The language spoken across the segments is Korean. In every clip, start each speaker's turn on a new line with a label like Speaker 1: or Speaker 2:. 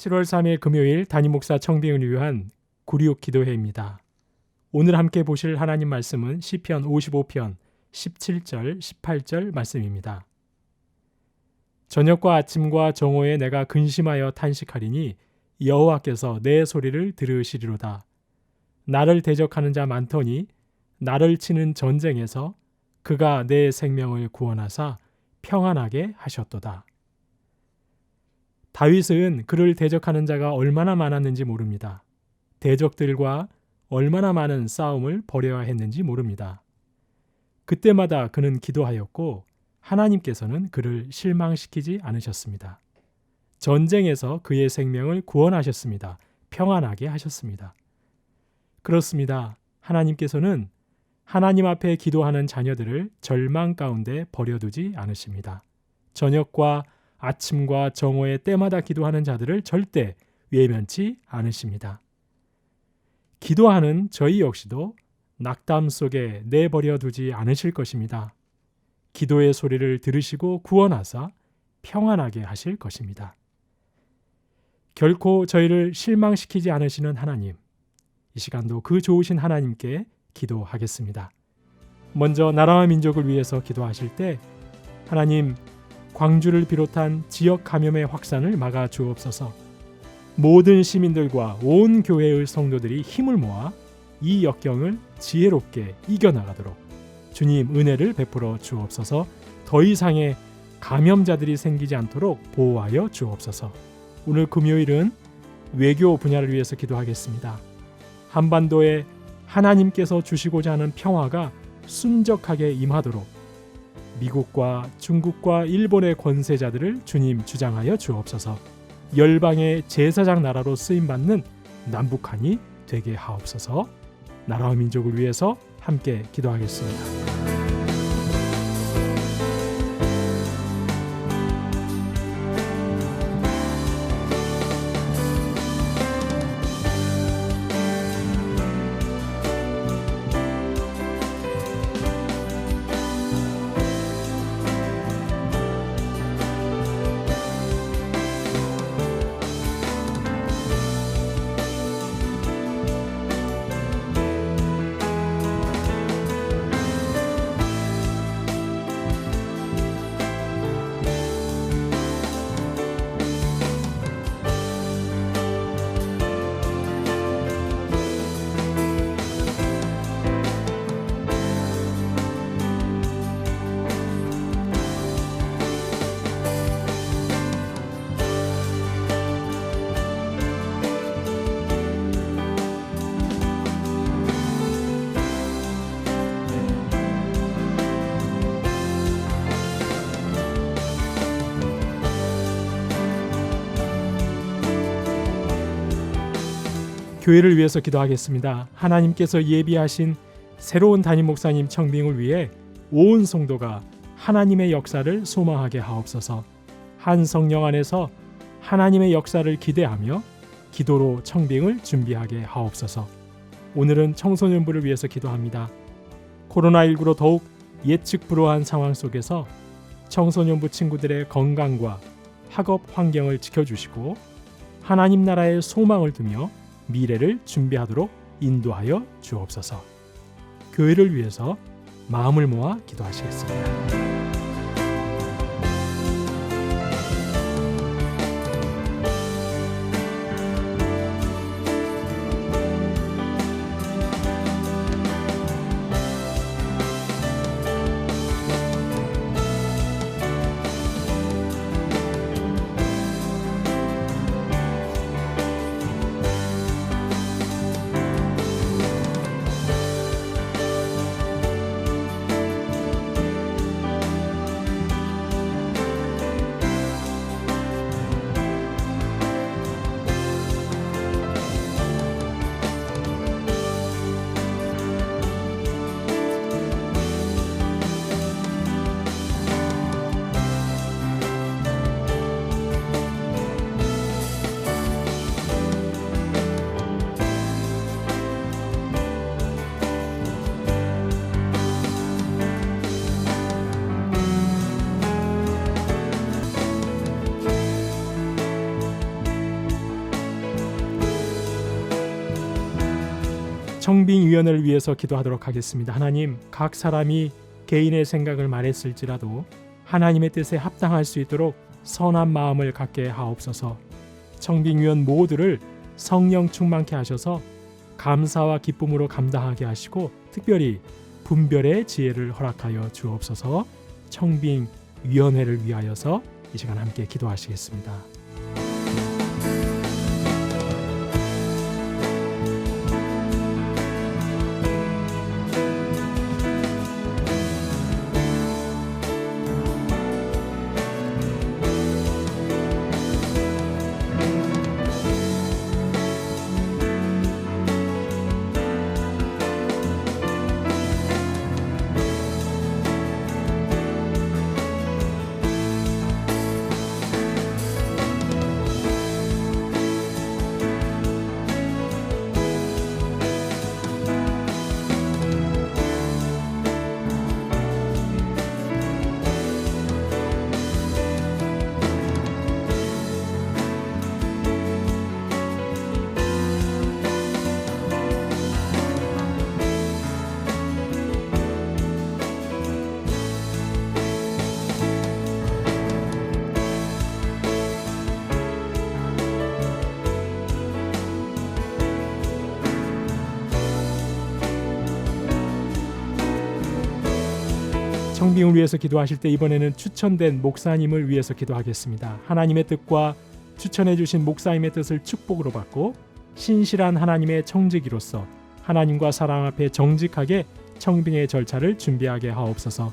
Speaker 1: 7월 3일 금요일 담임 목사 청빙을 위한 구리옥 기도회입니다. 오늘 함께 보실 하나님 말씀은 시편 55편 17절, 18절 말씀입니다. 저녁과 아침과 정오에 내가 근심하여 탄식하리니 여호와께서 내 소리를 들으시리로다. 나를 대적하는 자 많더니 나를 치는 전쟁에서 그가 내 생명을 구원하사 평안하게 하셨도다. 다윗은 그를 대적하는 자가 얼마나 많았는지 모릅니다. 대적들과 얼마나 많은 싸움을 벌여야 했는지 모릅니다. 그때마다 그는 기도하였고 하나님께서는 그를 실망시키지 않으셨습니다. 전쟁에서 그의 생명을 구원하셨습니다. 평안하게 하셨습니다. 그렇습니다. 하나님께서는 하나님 앞에 기도하는 자녀들을 절망 가운데 버려두지 않으십니다. 저녁과 아침과 정오에 때마다 기도하는 자들을 절대 외면치 않으십니다. 기도하는 저희 역시도 낙담 속에 내버려 두지 않으실 것입니다. 기도의 소리를 들으시고 구원하사 평안하게 하실 것입니다. 결코 저희를 실망시키지 않으시는 하나님, 이 시간도 그 좋으신 하나님께 기도하겠습니다. 먼저 나라와 민족을 위해서 기도하실 때 하나님, 광주를 비롯한 지역 감염의 확산을 막아 주옵소서. 모든 시민들과 온 교회의 성도들이 힘을 모아 이 역경을 지혜롭게 이겨나가도록 주님 은혜를 베풀어 주옵소서. 더 이상의 감염자들이 생기지 않도록 보호하여 주옵소서. 오늘 금요일은 외교 분야를 위해서 기도하겠습니다. 한반도에 하나님께서 주시고자 하는 평화가 순적하게 임하도록 미국과 중국과 일본의 권세자들을 주님 주장하여 주옵소서. 열방의 제사장 나라로 쓰임받는 남북한이 되게 하옵소서. 나라와 민족을 위해서 함께 기도하겠습니다. 교회를 위해서 기도하겠습니다. 하나님께서 예비하신 새로운 담임 목사님 청빙을 위해 온 성도가 하나님의 역사를 소망하게 하옵소서. 한 성령 안에서 하나님의 역사를 기대하며 기도로 청빙을 준비하게 하옵소서. 오늘은 청소년부를 위해서 기도합니다. 코로나19로 더욱 예측 불허한 상황 속에서 청소년부 친구들의 건강과 학업 환경을 지켜주시고 하나님 나라의 소망을 두며 미래를 준비하도록 인도하여 주옵소서. 교회를 위해서 마음을 모아 기도하시겠습니다. 청빙위원회를 위해서 기도하도록 하겠습니다. 하나님, 각 사람이 개인의 생각을 말했을지라도 하나님의 뜻에 합당할 수 있도록 선한 마음을 갖게 하옵소서. 청빙위원 모두를 성령 충만케 하셔서 감사와 기쁨으로 감당하게 하시고 특별히 분별의 지혜를 허락하여 주옵소서. 청빙위원회를 위하여서 이 시간 함께 기도하시겠습니다. 청빙을 위해서 기도하실 때 이번에는 추천된 목사님을 위해서 기도하겠습니다. 하나님의 뜻과 추천해 주신 목사님의 뜻을 축복으로 받고 신실한 하나님의 청지기로서 하나님과 사람 앞에 정직하게 청빙의 절차를 준비하게 하옵소서.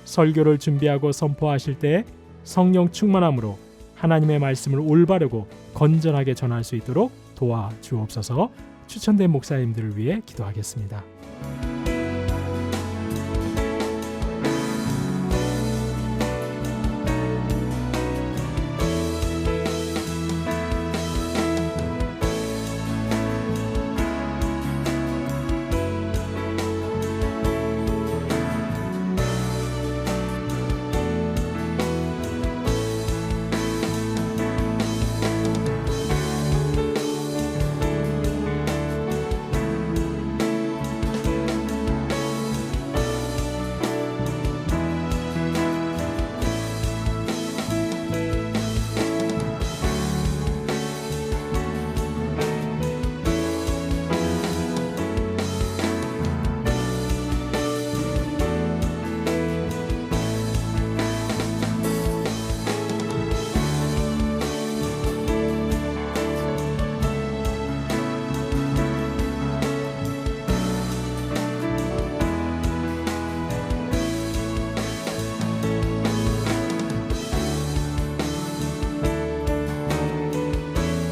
Speaker 1: 설교를 준비하고 선포하실 때 성령 충만함으로 하나님의 말씀을 올바르고 건전하게 전할 수 있도록 도와주옵소서. 추천된 목사님들을 위해 기도하겠습니다.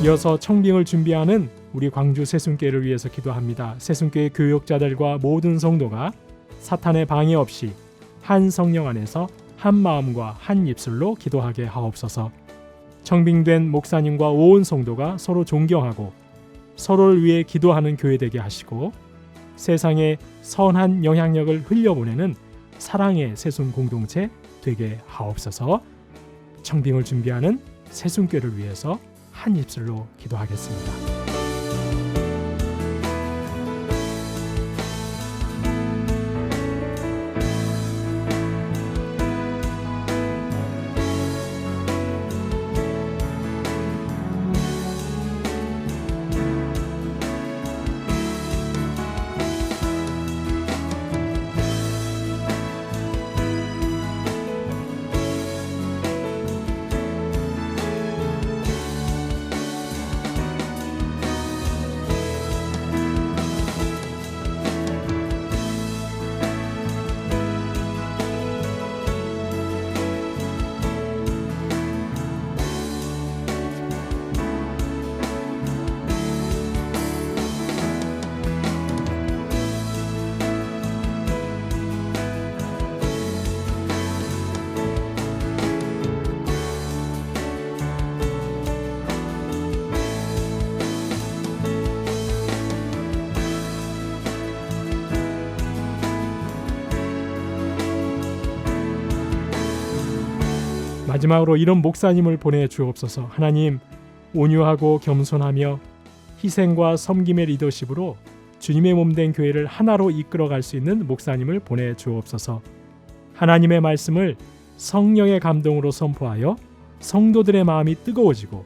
Speaker 1: 이어서 청빙을 준비하는 우리 광주 새순교회를 위해서 기도합니다. 새순교회 교역자들과 모든 성도가 사탄의 방해 없이 한 성령 안에서 한 마음과 한 입술로 기도하게 하옵소서. 청빙된 목사님과 온 성도가 서로 존경하고 서로를 위해 기도하는 교회 되게 하시고 세상에 선한 영향력을 흘려보내는 사랑의 새순 공동체 되게 하옵소서. 청빙을 준비하는 새순교회를 위해서 한 입술로 기도하겠습니다. 마지막으로 이런 목사님을 보내주옵소서. 하나님, 온유하고 겸손하며 희생과 섬김의 리더십으로 주님의 몸된 교회를 하나로 이끌어갈 수 있는 목사님을 보내주옵소서. 하나님의 말씀을 성령의 감동으로 선포하여 성도들의 마음이 뜨거워지고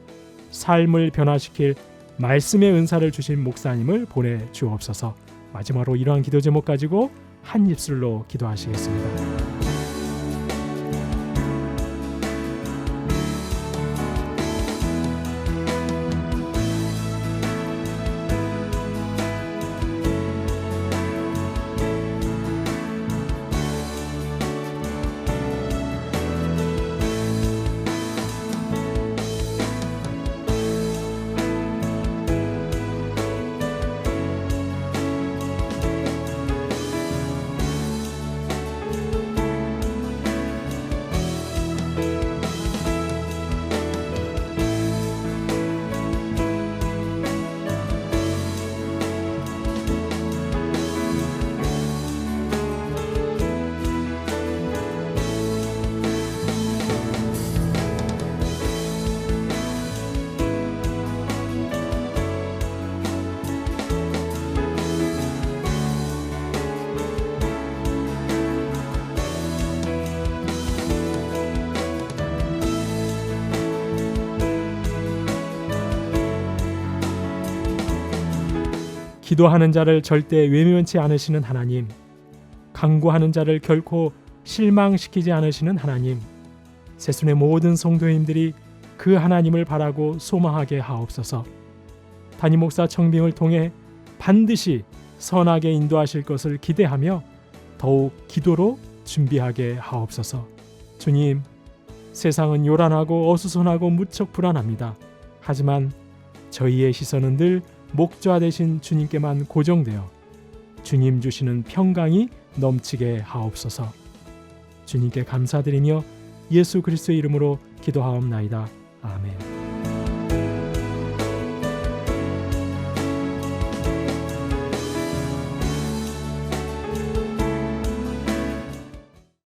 Speaker 1: 삶을 변화시킬 말씀의 은사를 주신 목사님을 보내주옵소서. 마지막으로 이러한 기도 제목 가지고 한 입술로 기도하시겠습니다. 기도하는 자를 절대 외면치 않으시는 하나님, 간구하는 자를 결코 실망시키지 않으시는 하나님, 새순의 모든 성도님들이 그 하나님을 바라고 소망하게 하옵소서. 담임 목사 청빙을 통해 반드시 선하게 인도하실 것을 기대하며 더욱 기도로 준비하게 하옵소서. 주님, 세상은 요란하고 어수선하고 무척 불안합니다. 하지만 저희의 시선은 늘 목자 되신 주님께만 고정되어 주님 주시는 평강이 넘치게 하옵소서. 주님께 감사드리며 예수 그리스도의 이름으로 기도하옵나이다. 아멘.